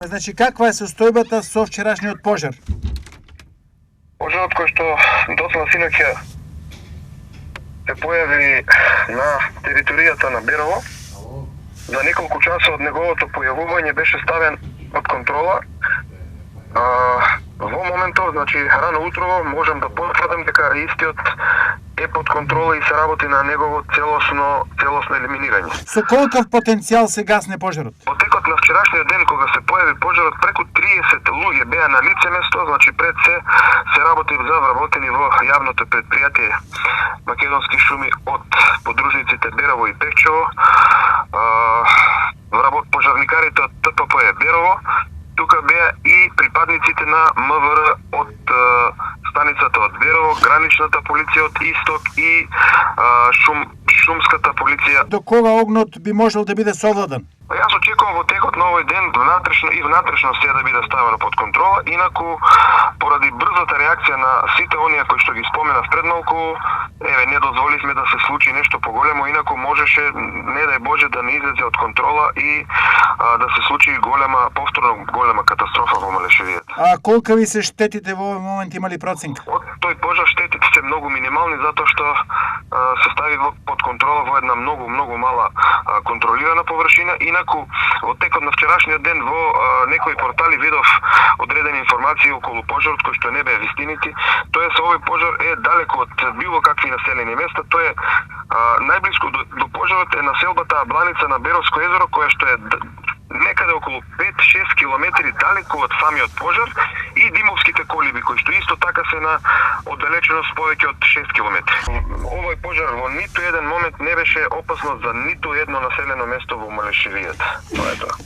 Значи, каква е состојбата со вчерашниот пожар? Пожарот кој што доцна синоќа се појави на територијата на Берово, за неколку часа од неговото појавување беше ставен под контрола. Во моментов, значи рано утрово, можам да потврдам дека истиот е под контрола и се работи на негово целосно елиминирање. Со колкав потенцијал се гасне пожарот? Во текот на вчерашниот ден, кога се појави пожарот, преку 30 луѓе беа на лице место, значи пред се работи за вработени во јавното предпријатие Македонски шуми од подружниците Берово и Пехчево, пожарникарите од ТПП Берово, тука беа и припадниците на МВР од станицата од Берово, граничната полиција од Исток и шумската полиција. До кога огнот би можел да биде совладан? Јас очекувам во текот на овој ден внатрешно се да биде ставено под контрола, инаку поради брзата реакција на сите оние кои што ги споменав пред малку, не дозволивме да се случи нешто поголемо, инаку можеше, не дај Боже, да не излезе од контрола и да се случи повторно голема катастрофа во Малешевијата. А колкави се штетите во овој момент, има ли проценка? Од тој пожар штетите се многу минимални, затоа што се стави под контрола во една многу мала контролирана површина. Инаку, во текот на вчерашниот ден во некои портали видов одредени информации околу пожарот кои што не беа вистинити. Тоест, овој пожар е далеко од било какви населени места. Тој е најблиску до пожарот е населбата Абланица на Беровско езеро, која што е некаде околу 5-6 километри далеко од самиот пожар, и Димовските колиби, кои што исто така се на оддалеченост повеќе од 6 километри. Овој пожар во ниту еден момент не беше опасно за ниту едно населено место во Малешевијата. Тоа е тоа.